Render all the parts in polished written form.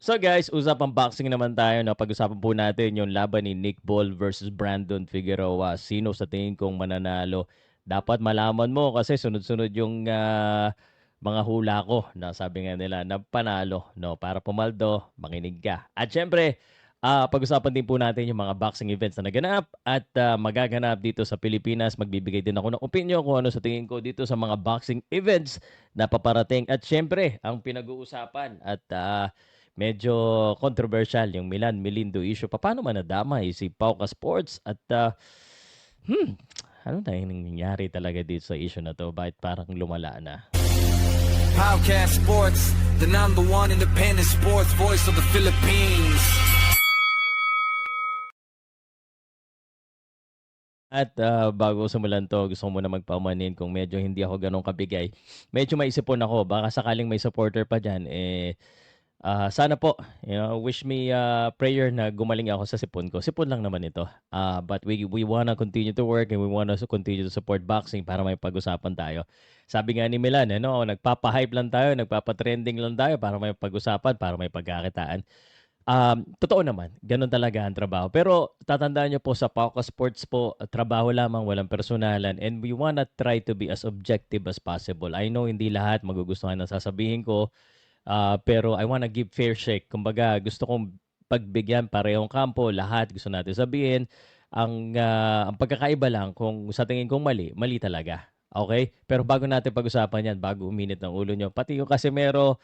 So guys, usapang boxing naman tayo na pag-usapan po natin yung laban ni Nick Ball versus Brandon Figueroa. Sino sa tingin kong mananalo? Dapat malaman mo kasi sunod-sunod yung mga hula ko na sabi nga nila na panalo. No? Para pumaldo, makinig ka. At syempre, pag-usapan din po natin yung mga boxing events na naganap at magaganap dito sa Pilipinas. Magbibigay din ako ng opinion kung ano sa tingin ko dito sa mga boxing events na paparating. At syempre, ang pinag-uusapan at medyo controversial yung Milan Melindo issue. Paano man nadamay si Pauka Sports at hmm, ano na yung nangyayari talaga dito sa issue na to? Bakit parang lumala na? Podcast Sports, the number one independent sports voice of the Philippines. At bago simulan to, gusto ko muna magpaumanin kung medyo hindi ako ganun kabigay. Medyo may isipon ako. Baka sakaling may supporter pa dyan, sana po, wish me prayer na gumaling ako sa sipon ko. Sipon lang naman ito. But we wanna continue to work and we wanna continue to support boxing para may pag-usapan tayo. Sabi nga ni Milan, nagpapa-hype lang tayo, nagpapa-trending lang tayo para may pag-usapan, para may pagkakitaan. Totoo naman, gano'n talaga ang trabaho. Pero tatandaan niyo po sa Pauka Sports po, trabaho lamang, walang personalan, and we wanna try to be as objective as possible. I know hindi lahat magugustuhan ng sasabihin ko, pero I wanna give fair shake. Kumbaga, gusto kong pagbigyan parehong kampo, lahat gusto natin sabihin. Ang pagkakaiba lang kung sa tingin kong mali, mali talaga. Okay? Pero bago natin pag-usapan yan, bago uminit ng ulo nyo, pati yung Casimero,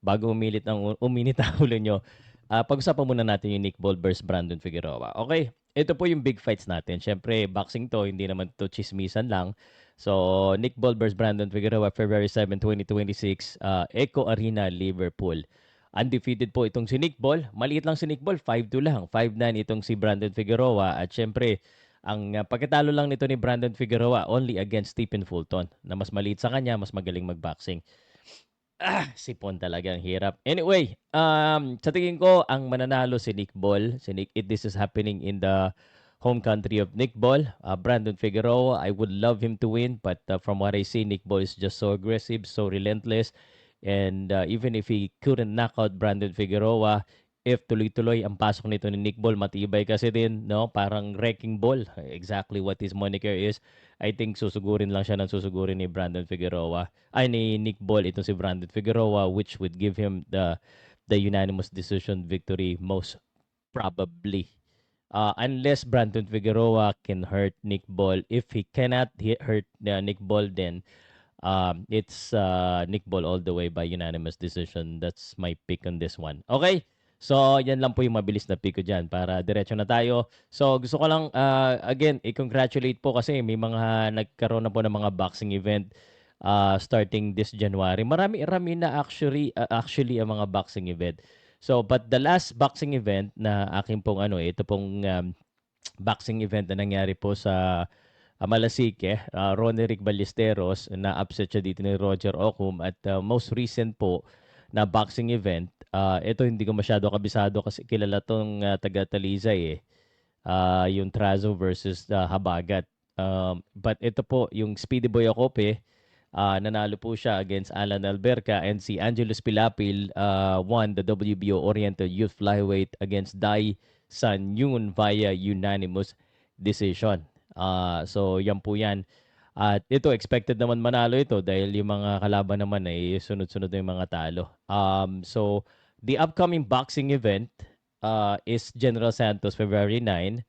bago uminit ang ulo nyo, pag-usapan muna natin yung Nick Ball versus Brandon Figueroa. Okay, ito po yung big fights natin. Siyempre, boxing to, hindi naman to chismisan lang. So, Nick Ball versus Brandon Figueroa, February 7, 2026, Echo Arena, Liverpool. Undefeated po itong si Nick Ball. Maliit lang si Nick Ball, 5'2 lang. 5'9 itong si Brandon Figueroa. At syempre, ang pagkatalo lang nito ni Brandon Figueroa only against Stephen Fulton na mas maliit sa kanya, mas magaling mag-boxing. Sipon talaga ang hirap. Anyway, sa tingin ko, ang mananalo si Nick Ball. This is happening in the home country of Nick Ball. Brandon Figueroa, I would love him to win, but from what I see, Nick Ball is just so aggressive, so relentless. And even if he couldn't knock out Brandon Figueroa, if tuloy-tuloy ang pasok nito ni Nick Ball, matibay kasi din, no? Parang wrecking ball. Exactly what his moniker is. I think susugurin lang siya ng susugurin ni Brandon Figueroa. Ay, ni Nick Ball, itong si Brandon Figueroa, which would give him the unanimous decision victory most probably. Unless Brandon Figueroa can hurt Nick Ball. If he cannot hurt Nick Ball, then it's Nick Ball all the way by unanimous decision. That's my pick on this one. Okay? So, yan lang po yung mabilis na pick ko dyan para diretso na tayo. So, gusto ko lang, again, i-congratulate po kasi may mga nagkaroon na po ng mga boxing event starting this January. Marami na actually ang mga boxing event. So, but the last boxing event na akin pong ito pong boxing event na nangyari po sa Malasike, Ronerick Ballesteros, na-upset siya dito ni Roger Ocum at most recent po na boxing event, ito hindi ko masyado kabisado kasi kilala tong taga Talisay yung Trazo versus Habagat. But ito po, yung Speedy Boy Ocope, nanalo po siya against Alan Alberca and si Angelus Pilapil won the WBO Oriental Youth Flyweight against Dai San Yun via unanimous decision. So yan po yan. At ito, expected naman manalo ito dahil yung mga kalaban naman ay sunod-sunod na yung mga talo. So, the upcoming boxing event is General Santos, February 9.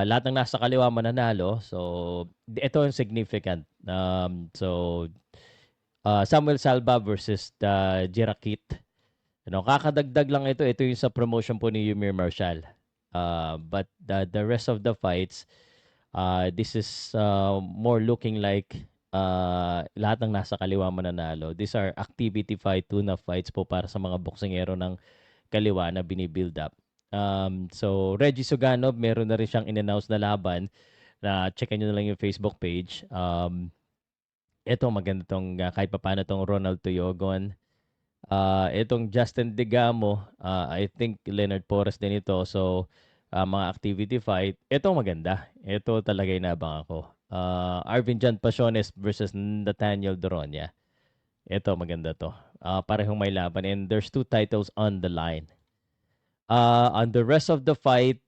Lahat ng nasa kaliwa mananalo. So, ito yung significant. Samuel Salva versus Jirakit. Kakadagdag lang ito. Ito yung sa promotion po ni Yumir Marshall. But the rest of the fights, this is more looking like lahat ng nasa kaliwa mananalo. These are activity fight, tuna fights po para sa mga boksingero ng kaliwa na binibuild up. So, Reggie Suganov, meron na rin siyang in-announce na laban na checkan nyo na lang yung Facebook page. Ito, maganda tong kahit paano tong Ronald Tuyogon. Itong Justin Digamo, I think Leonard Porras din ito. So, mga activity fight. Ito maganda. Ito talaga inabang ako. Arvin Jan Pasiones versus Nathaniel Doronia. Ito maganda to. parehong may laban and there's 2 titles on the line. On the rest of the fight,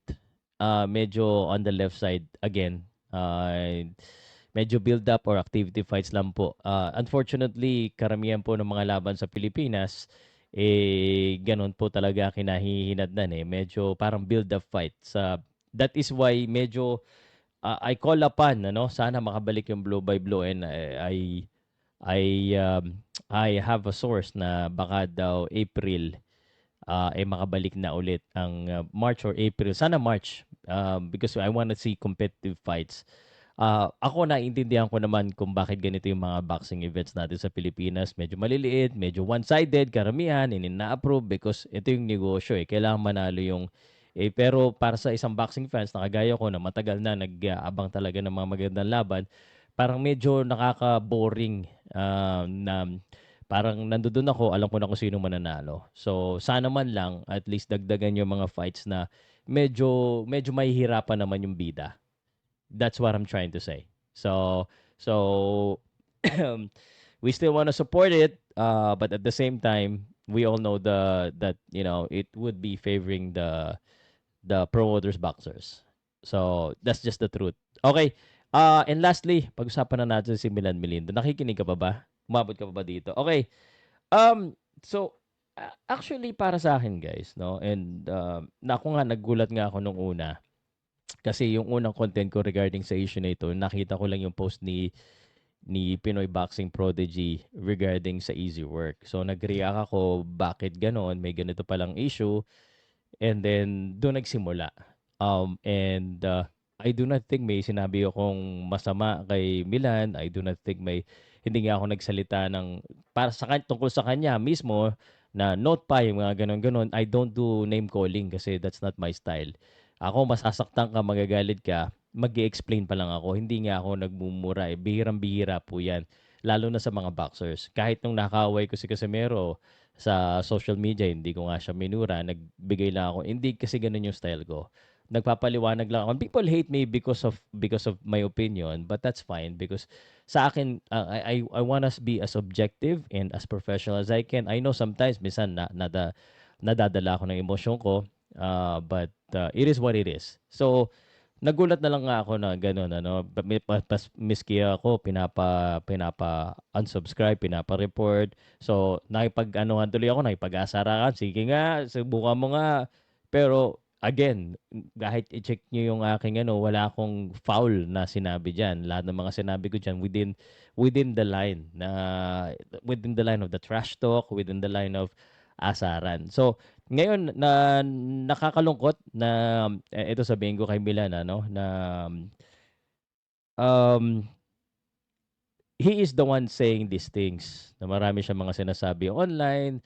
medyo on the left side again, medyo build up or activity fights lang po. Unfortunately, karamihan po ng mga laban sa Pilipinas, gano'n po talaga kinahihinatnan, medyo parang build up fights. That is why medyo, I call upon ano, sana makabalik yung blow by blow and I have a source na baka daw April, makabalik na ulit ang March or April. Sana March, because I wanna see competitive fights. Ako naiintindihan ko naman kung bakit ganito yung mga boxing events natin sa Pilipinas. Medyo maliliit, medyo one-sided, karamihan, na-approve because ito yung negosyo Kailangan manalo yung pero para sa isang boxing fans na kagaya ko na matagal na nag-aabang talaga ng mga magandang laban, parang medyo nakaka-boring na parang nandoon ako, alam ko na kung sino mananalo. So, sana man lang at least dagdagan yung mga fights na medyo mahihirapan naman yung bida. That's what I'm trying to say. So we still want to support it, but at the same time, we all know that it would be favoring the promoters boxers. So that's just the truth. Okay. And lastly, pag-usapan na natin si Milan Melindo. Nakikinig ka pa ba? Umabot ka pa ba dito? Okay. So actually para sa akin guys, no? And na ako nga nagulat nga ako nung una. Kasi yung unang content ko regarding sa issue na ito, nakita ko lang yung post ni Pinoy Boxing Prodigy regarding sa Easy Work. So nag-react ako, bakit ganon? May ganito palang issue. And then doon nagsimula. And I do not think may sinabi akong masama kay Milan. I do not think hindi nga ako nagsalita ng para tungkol sa kanya mismo na note pa yung mga ganon-ganon. I don't do name calling kasi that's not my style. Ako masasaktan ka, magagalit ka, mag-i-explain pa lang ako. Hindi nga ako nagmumura Bihirang-bihira po 'yan. Lalo na sa mga boxers. Kahit nung nakaway ko si Casimero sa social media, hindi ko nga siya minura, nagbigay lang ako. Hindi kasi ganun yung style ko. Nagpapaliwanag lang ako. People hate me because of my opinion, but that's fine because sa akin I want us be as objective and as professional as I can. I know sometimes minsan nadadala ako ng emosyon ko, but it is what it is. So nagulat na lang nga ako na gano'n ano, miski ako pinapa-unsubscribe, pinapa-report. So nakipag-anuhan tuloy ako, nakipag-asarakan, sige nga, subukan mo nga. Pero again, kahit i-check niyo yung aking wala akong foul na sinabi diyan. Lahat ng mga sinabi ko diyan within the line of the trash talk, within the line of asaran. So ngayon na nakakalungkot na ito sabihin ko kay Milan na um, he is the one saying these things na marami siyang mga sinasabi online,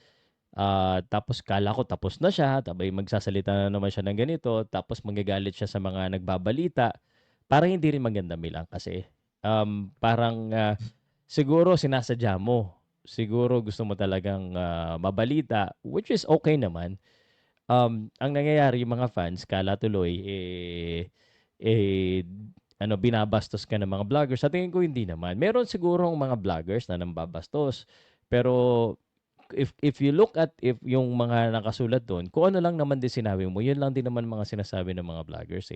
tapos kala ko tapos na siya, tabay magsasalita na naman siya ng ganito, tapos magagalit siya sa mga nagbabalita. Parang hindi rin maganda Milan kasi parang siguro sinasadya mo. Siguro gusto mo talagang mabalita, which is okay naman. Ang nangyayari yung mga fans kala tuloy binabastos ka ng mga vloggers. Sa tingin ko hindi naman. Meron sigurong mga vloggers na nambabastos. Pero if you look at yung mga nakasulat doon, kung ano lang naman din sinabi mo, yun lang din naman mga sinasabi ng mga vloggers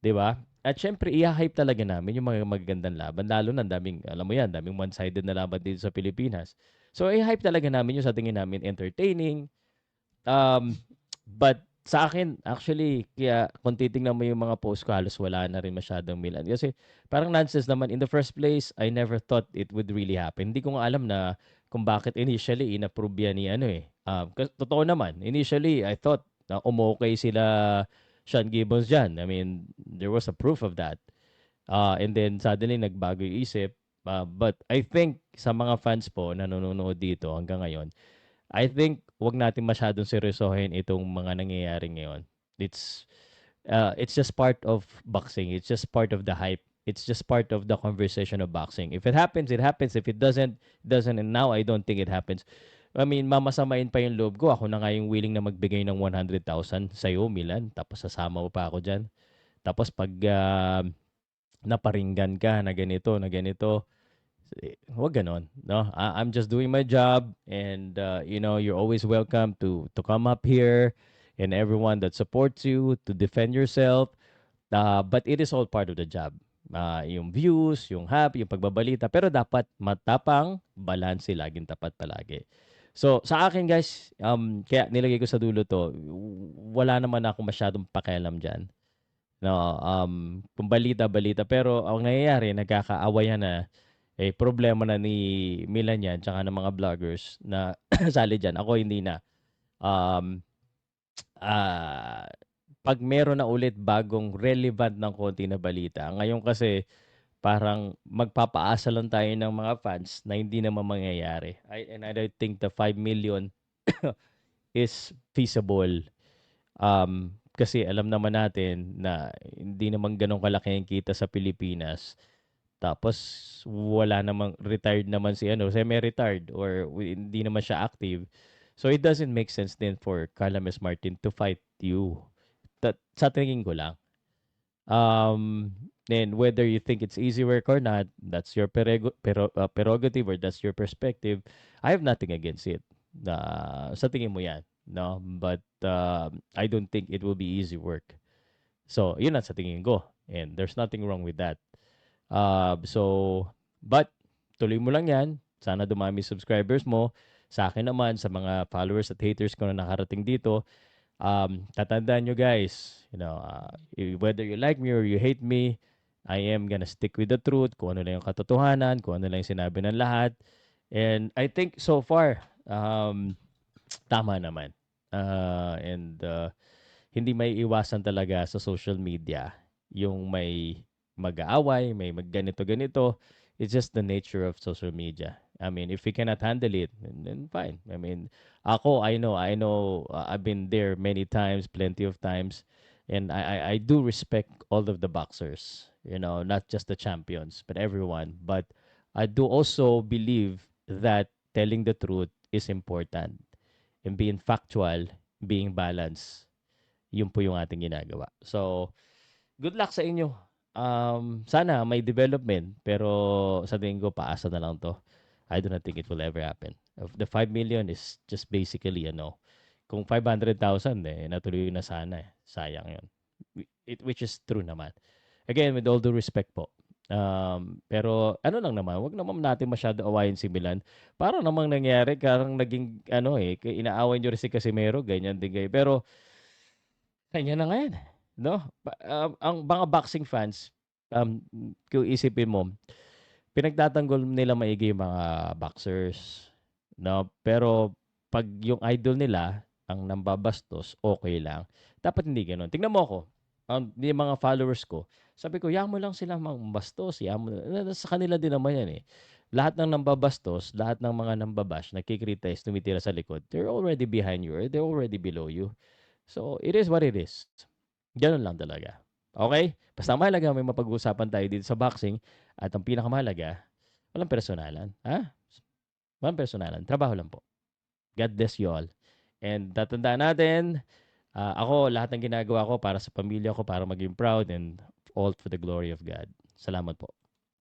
'Di ba? At syempre i-hype talaga namin yung mga magagandang laban lalo na daming alam mo yan, daming one-sided na laban dito sa Pilipinas. So i-hype talaga namin yung sa tingin namin entertaining. But sa akin, actually, kaya kung titingnan mo yung mga post ko, halos wala na rin masyadong Milan. Kasi parang nonsense naman. In the first place, I never thought it would really happen. Hindi ko nga alam na kung bakit initially inapprove yan ni totoo naman, initially, I thought na umokay sila Sean Gibbons dyan. I mean, there was a proof of that. And then suddenly nagbago yung isip. But I think sa mga fans po na nanonood dito hanggang ngayon, I think wag natin masyadong seryosohin itong mga nangyayari ngayon. It's just part of boxing. It's just part of the hype. It's just part of the conversation of boxing. If it happens, it happens. If it doesn't, it doesn't. And now I don't think it happens. I mean, mamasamain pa yung loob ko. Ako na nga yung willing na magbigay ng 100,000 sa'yo, Milan. Tapos sasama mo pa ako dyan. Tapos pag naparinggan ka na ganito, Huwag gano'n, 'no? I'm just doing my job and, you're always welcome to come up here and everyone that supports you to defend yourself. But it is all part of the job. Yung views, yung hype, yung pagbabalita, pero dapat matapang, balanse, laging tapat palagi. So, sa akin guys, kaya nilagay ko sa dulo 'to, wala naman ako masyadong pakialam diyan. No, kung balita-balita pero ang nangyayari nagkakaawayan na, problema na ni Milan 'yan tsaka ng mga vloggers na sali diyan. Ako hindi na. Um, ah, 'Pag meron na ulit bagong relevant ng konti na balita, ngayon kasi parang magpapaasa lang tayo ng mga fans na hindi naman mangyayari. And I don't think the 5 million is feasible. Kasi alam naman natin na hindi naman gano'n kalaki ang kita sa Pilipinas. Tapos wala namang retired naman si ano, semi-retired or hindi naman siya active. So it doesn't make sense then for Carla Mes Martin to fight you. Sa tingin ko lang. And whether you think it's easy work or not, that's your prerogative or that's your perspective. I have nothing against it. Sa tingin mo yan, no? But I don't think it will be easy work. So, yun ang sa tingin ko. And there's nothing wrong with that. But tuloy mo lang yan. Sana dumami subscribers mo. Sa akin naman, sa mga followers at haters ko na nakarating dito, tatandaan nyo guys, whether you like me or you hate me, I am gonna stick with the truth, kung ano lang yung katotohanan, kung ano lang yung sinabi ng lahat. And I think so far, tama naman. Hindi may iwasan talaga sa social media yung may mag-aaway, may ganito-ganito. It's just the nature of social media. I mean, if we cannot handle it, then fine. I mean, I know, I've been there many times, plenty of times, and I do respect all of the boxers, not just the champions, but everyone. But I do also believe that telling the truth is important and being factual, being balanced. Yun po yung ating ginagawa. So, good luck sa inyo. Sana may development, pero sa tingin ko, paasa na lang to. I do not think it will ever happen. The 5 million is just basically, kung 500,000, natuloy na sana. Sayang yun. Which is true naman. Again, with all due respect po. Pero ano lang naman, wag naman natin masyado awayin si Milan. Parang namang nangyari, karang naging, inaaway nyo rin si Casimero, ganyan din kayo. Pero, kanya na ngayon. No? Ang mga boxing fans, kung isipin mo, pinagtatanggol nila maigi yung mga boxers. No? Pero pag yung idol nila, ang nambabastos, okay lang. Dapat hindi ganoon. Tingnan mo ako, yung mga followers ko, sabi ko, yaman mo lang sila mambastos. Sa kanila din naman yan eh. Lahat ng nambabastos, lahat ng mga nambabash, nakikritise, tumitira sa likod, they're already behind you or they're already below you. So, it is what it is. Gano'n lang talaga. Okay? Basta mahalaga may mapag-uusapan tayo dito sa boxing at ang pinakamahalaga, walang personalan. Ha? Walang personalan. Trabaho lang po. God bless you all. And tatandaan natin, ako, lahat ng ginagawa ko para sa pamilya ko, para maging proud and all for the glory of God. Salamat po.